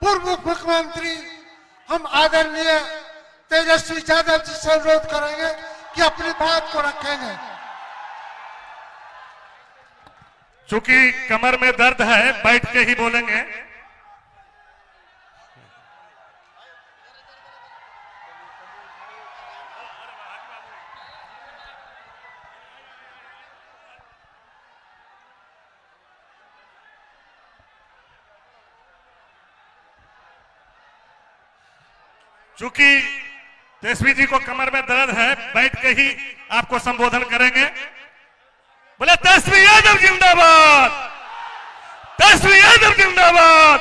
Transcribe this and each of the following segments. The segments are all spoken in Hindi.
पूर्व मुख्यमंत्री हम आदरणीय तेजस्वी यादव जी से अनुरोध करेंगे कि अपनी बात को रखेंगे। चूंकि कमर में दर्द है, बैठ के ही बोलेंगे। चूंकि तेजस्वी जी को कमर में दर्द है, बैठ के ही आपको संबोधन करेंगे। बोले तेजस्वी यादव जिंदाबाद, तेजस्वी यादव जिंदाबाद।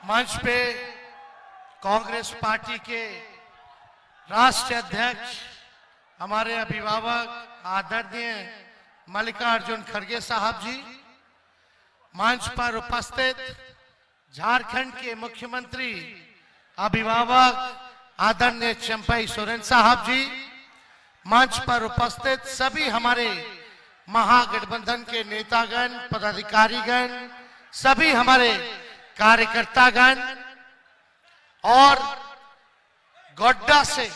मंच पे कांग्रेस पार्टी के राष्ट्रीय अध्यक्ष हमारे अभिभावक आदरणीय मल्लिकार्जुन खड़गे साहब जी, मंच पर उपस्थित झारखंड के मुख्यमंत्री अभिभावक आदरणीय चंपई सोरेन साहब जी, मंच पर उपस्थित सभी हमारे महागठबंधन के नेतागण, पदाधिकारीगण, सभी हमारे कार्यकर्तागण और गोड्डा से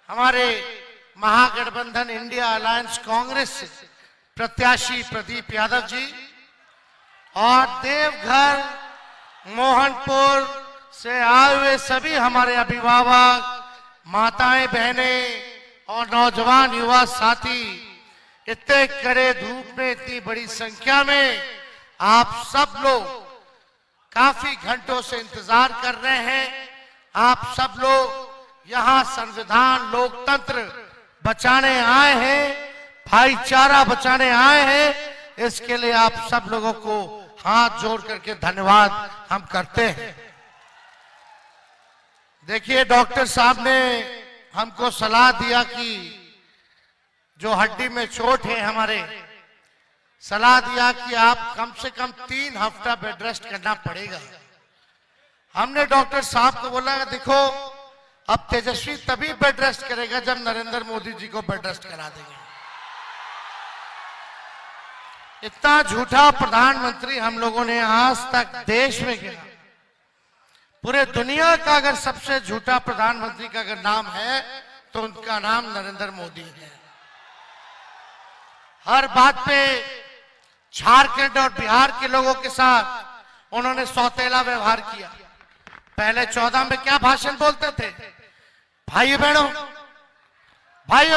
हमारे महागठबंधन इंडिया अलायंस कांग्रेस से प्रत्याशी प्रदीप यादव जी और देवघर मोहनपुर से आए हुए सभी हमारे अभिभावक, माताएं, बहनें और नौजवान युवा साथी, इतने कड़े धूप में इतनी बड़ी संख्या में आप सब लोग काफी घंटों से इंतजार कर रहे हैं। आप सब लोग यहाँ संविधान लोकतंत्र बचाने आए हैं, भाईचारा बचाने आए हैं। इसके लिए आप सब लोगों को हाथ जोड़ करके धन्यवाद हम करते हैं। देखिए, डॉक्टर साहब ने हमको सलाह दिया कि जो हड्डी में चोट है हमारे, सलाह दिया कि आप कम से कम 3 हफ्ता बेड रेस्ट करना पड़ेगा। हमने डॉक्टर साहब को बोला, देखो अब तेजस्वी तभी बेड रेस्ट करेगा जब नरेंद्र मोदी जी को बेड रेस्ट करा देंगे। इतना झूठा प्रधानमंत्री हम लोगों ने आज तक देश में किया। पूरे दुनिया का अगर सबसे झूठा प्रधानमंत्री का अगर नाम है तो उनका नाम नरेंद्र मोदी है। हर बात पे झारखंड और बिहार के लोगों के साथ उन्होंने सौतेला व्यवहार किया। पहले 14 में क्या भाषण बोलते थे? भाइयों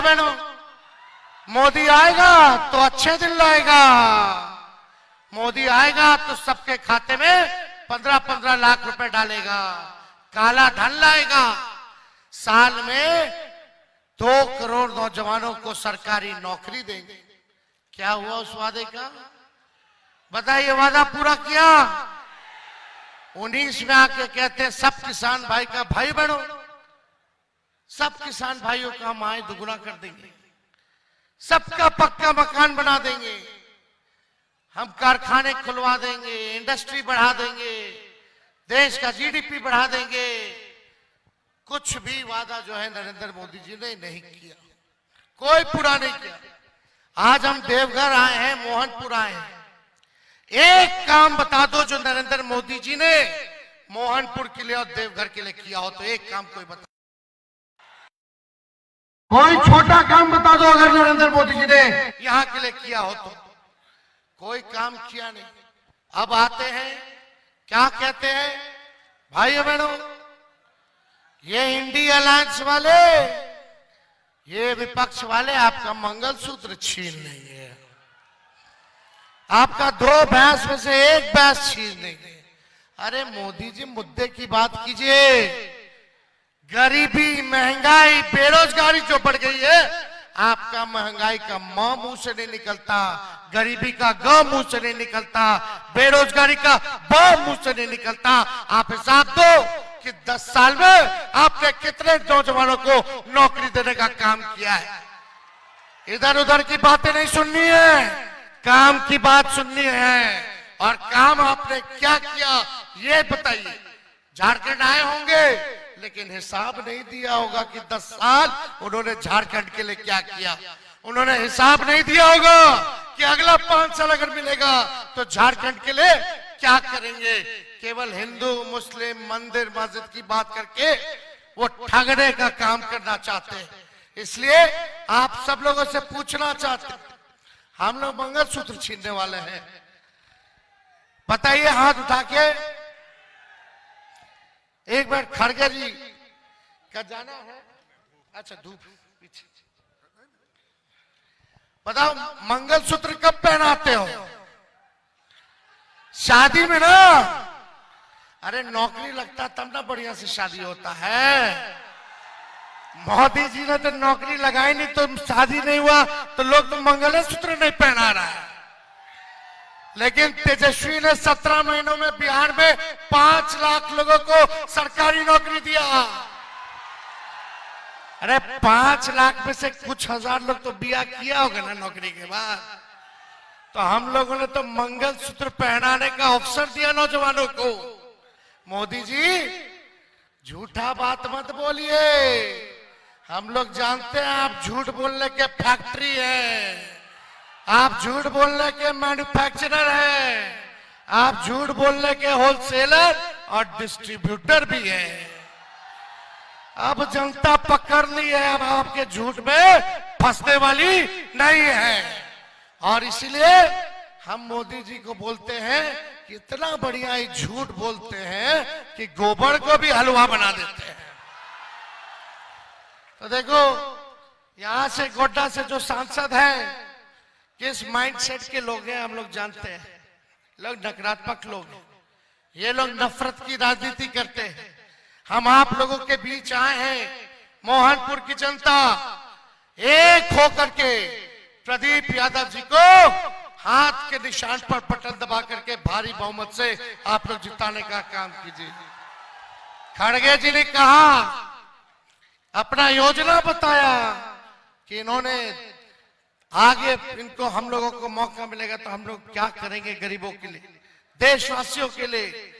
बहनों, मोदी आएगा तो अच्छे दिन लाएगा, मोदी आएगा तो सबके खाते में 15-15 लाख रुपए डालेगा, काला धन लाएगा, साल में 2 करोड़ नौजवानों को सरकारी नौकरी देंगे। क्या हुआ उस वादे का? बताइए, वादा पूरा किया? 19 में आके कहते हैं सब किसान भाई का, भाई बहनों सब किसान भाइयों का हम आय दुगुना कर देंगे, सबका पक्का मकान बना देंगे, हम कारखाने खुलवा देंगे, इंडस्ट्री बढ़ा देंगे, देश का जीडीपी बढ़ा देंगे। कुछ भी वादा जो है नरेंद्र मोदी जी ने नहीं किया, कोई पूरा नहीं किया। आज हम देवघर आए हैं, मोहनपुर आए हैं, एक काम बता दो जो नरेंद्र मोदी जी ने मोहनपुर के लिए और देवघर के लिए किया हो, तो एक काम कोई बता, कोई छोटा काम बता दो अगर नरेंद्र मोदी जी ने यहां के लिए किया हो तो। कोई काम किया नहीं। अब आते हैं, क्या कहते हैं? भाइयों बहनों, ये इंडिया अलायंस वाले, ये विपक्ष वाले आपका मंगलसूत्र छीन लेंगे, आपका 2 भैंस में से 1 भैंस छीन लेंगे। अरे मोदी जी, मुद्दे की बात कीजिए। गरीबी, महंगाई, बेरोजगारी जो बढ़ गई है, आपका महंगाई का म मुंह से नहीं निकलता, गरीबी का ग मुंह से नहीं निकलता, बेरोजगारी का ब मुंह से नहीं निकलता। आप हिसाब दो कि 10 साल में आपने कितने नौजवानों को नौकरी देने का काम किया है। इधर उधर की बातें नहीं सुननी है, काम की बात सुननी है। और काम आपने क्या किया ये बताइए। झारखंड आए होंगे लेकिन हिसाब नहीं दिया होगा कि 10 साल उन्होंने झारखंड के लिए क्या किया। उन्होंने हिसाब नहीं दिया होगा कि अगला 5 साल अगर मिलेगा तो झारखंड के लिए क्या करेंगे। केवल हिंदू मुस्लिम मंदिर मस्जिद की बात करके वो ठगने का काम करना चाहते हैं। इसलिए आप सब लोगों से पूछना चाहते हैं, हम लोग मंगलसूत्र छीनने वाले हैं? बताइए हाथ उठा के। एक बार खड़गे जी का जाना है। अच्छा धूप पीछे। बताओ मंगलसूत्र कब पहनाते हो? शादी में ना। अरे नौकरी लगता तब ना बढ़िया से शादी होता है। मोदी जी ने तो नौकरी लगाई नहीं तो शादी नहीं हुआ, तो लोग तो मंगलसूत्र नहीं पहना रहा है। लेकिन तेजस्वी ने 17 महीनों में बिहार में 5 लाख लोगों को सरकारी नौकरी दिया। अरे 5 लाख में से कुछ हजार लोग तो बिया किया होगा ना नौकरी के बाद। तो हम लोगों ने तो मंगलसूत्र पहनाने का अवसर दिया नौजवानों को। मोदी जी झूठा बात मत बोलिए। हम लोग जानते हैं आप झूठ बोलने के फैक्ट्री है, आप झूठ बोलने के मैन्युफैक्चरर हैं, आप झूठ बोलने के होलसेलर और डिस्ट्रीब्यूटर भी हैं। अब जनता पकड़ ली है, अब आपके झूठ में फंसने वाली नहीं है। और इसलिए हम मोदी जी को बोलते हैं कि इतना बढ़िया ही झूठ बोलते हैं कि गोबर को भी हलवा बना देते हैं। तो देखो यहां से गोड्डा से जो सांसद हैं किस माइंडसेट के लोग हैं हम लोग जानते हैं। लोग नकारात्मक लोग हैं, ये लोग नफरत की राजनीति करते हैं। हम आप लोगों के बीच आए हैं, मोहनपुर की जनता एक होकर के प्रदीप यादव जी को हाथ के निशान पर बटन दबा करके भारी बहुमत से आप लोग जिताने का काम कीजिए। खड़गे जी ने कहा, अपना योजना बताया कि इन्होंने आगे इनको हम लोगों को मौका मिलेगा तो हम लोग क्या करेंगे गरीबों के लिए, देशवासियों के लिए।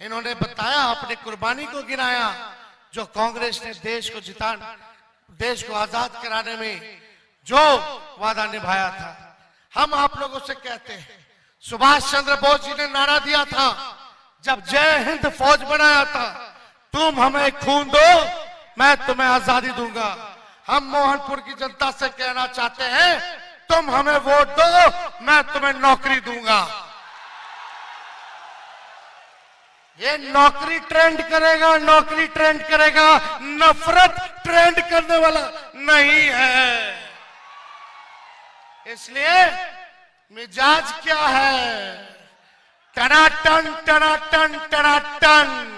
इन्होंने बताया, अपने कुर्बानी को गिनाया। जो कांग्रेस ने देश को आजाद कराने में जो वादा निभाया था। हम आप लोगों से कहते हैं, सुभाष चंद्र बोस जी ने नारा दिया था जब जय हिंद फौज बनाया था, तुम हमें खून दो मैं तुम्हें आजादी दूंगा। हम मोहनपुर की जनता से कहना चाहते हैं, तुम हमें वोट दो मैं तुम्हें नौकरी दूंगा। ये नौकरी ट्रेंड करेगा, नौकरी ट्रेंड करेगा, नफरत ट्रेंड करने वाला नहीं है। इसलिए मिजाज क्या है, टनाटन टनाटन टनाटन।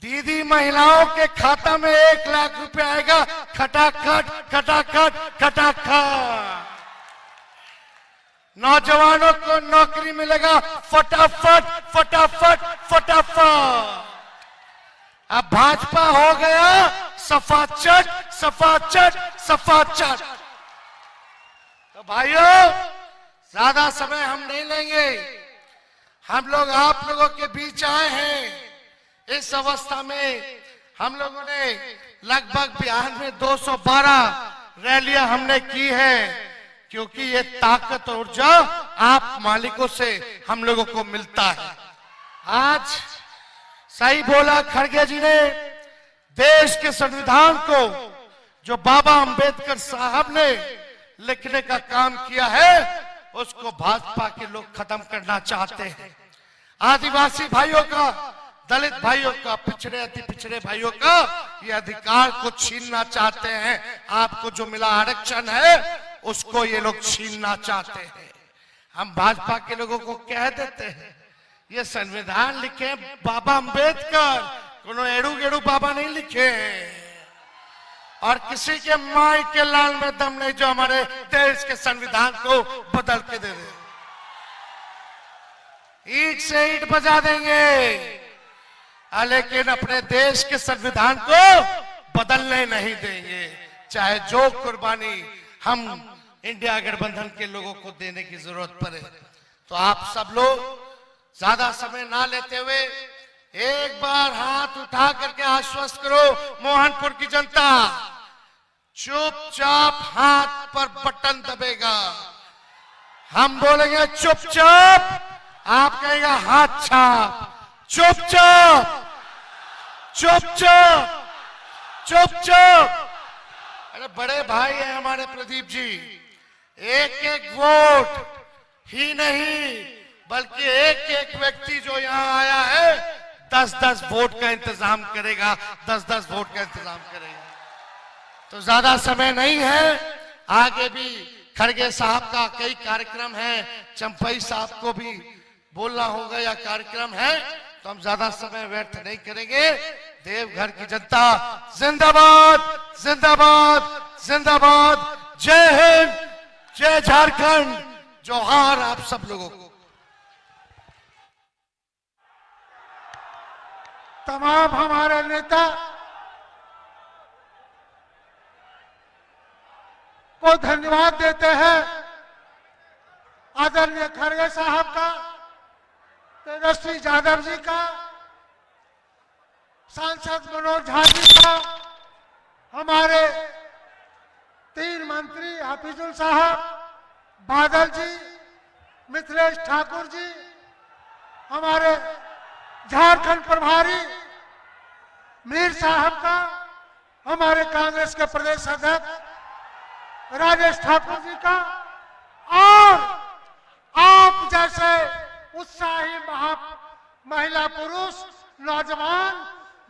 दीदी महिलाओं के खाता में 1 लाख रुपए आएगा, खटाखट खटाखट खटाखट। नौजवानों को नौकरी मिलेगा, फटाफट फटाफट फटाफट। अब भाजपा हो गया सफाचट सफाचट सफाचट। तो भाइयों ज्यादा समय हम नहीं लेंगे। हम लोग आप लोगों के बीच आए हैं। इस अवस्था में हम लोगों ने लगभग बिहार में 212 रैलियां हमने की है, क्योंकि ये ताकत और ऊर्जा आप मालिकों से हम लोगों को मिलता है। आज सही बोला खड़गे जी ने, देश के संविधान को जो बाबा अंबेडकर साहब ने लिखने का काम किया है, उसको भाजपा के लोग खत्म करना चाहते हैं। आदिवासी भाइयों का, दलित भाइयों का, पिछड़े अति पिछड़े भाइयों का ये अधिकार को छीनना चाहते हैं। आपको जो मिला आरक्षण है उसको ये लोग छीनना चाहते हैं। हम भाजपा के लोगों को कह देते हैं, ये संविधान लिखे बाबा अंबेडकर, कोनो एड़ू गेड़ू बाबा नहीं लिखे हैं। और किसी के माई के लाल में दम नहीं जो हमारे देश के संविधान को बदल के दे दे। ईंट से ईंट बजा देंगे, लेकिन अपने देश के संविधान को बदलने नहीं देंगे, चाहे जो कुर्बानी हम इंडिया गठबंधन के लोगों को देने की जरूरत पड़े। तो आप सब लोग ज्यादा समय ना लेते हुए एक बार हाथ उठा करके आश्वस्त करो मोहनपुर की जनता, चुपचाप हाथ पर बटन दबेगा। हम बोलेंगे चुपचाप, आप कहेगा हाथ छाप। चुपचाप चुपचाप चुपचाप। अरे बड़े भाई हैं हमारे प्रदीप जी, एक एक वोट ही नहीं बल्कि एक एक व्यक्ति जो यहाँ आया है 10-10 वोट का इंतजाम करेगा, 10-10 वोट का इंतजाम करेगा। तो ज्यादा समय नहीं है, आगे भी खड़गे साहब का कई कार्यक्रम है, चंपई साहब को भी बोलना होगा या कार्यक्रम है, तो हम ज्यादा समय व्यर्थ नहीं करेंगे। देवघर की जनता जिंदाबाद जिंदाबाद जिंदाबाद। जय हिंद, जय झारखंड, जोहार आप सब लोगों को। तमाम हमारे नेता को धन्यवाद देते हैं। आदरणीय खड़गे साहब का, तेजस्वी यादव जी का, सांसद मनोज झा जी का, हमारे 3 मंत्री हाफिजुल साहब, बादल जी, मिथिलेश ठाकुर जी, हमारे झारखंड प्रभारी मीर साहब का, हमारे कांग्रेस के प्रदेश अध्यक्ष राजेश ठाकुर जी का, और आप जैसे उत्साही महिला पुरुष नौजवान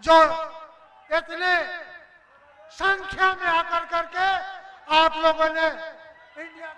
जो इतने संख्या में आकर करके आप लोगों ने इंडिया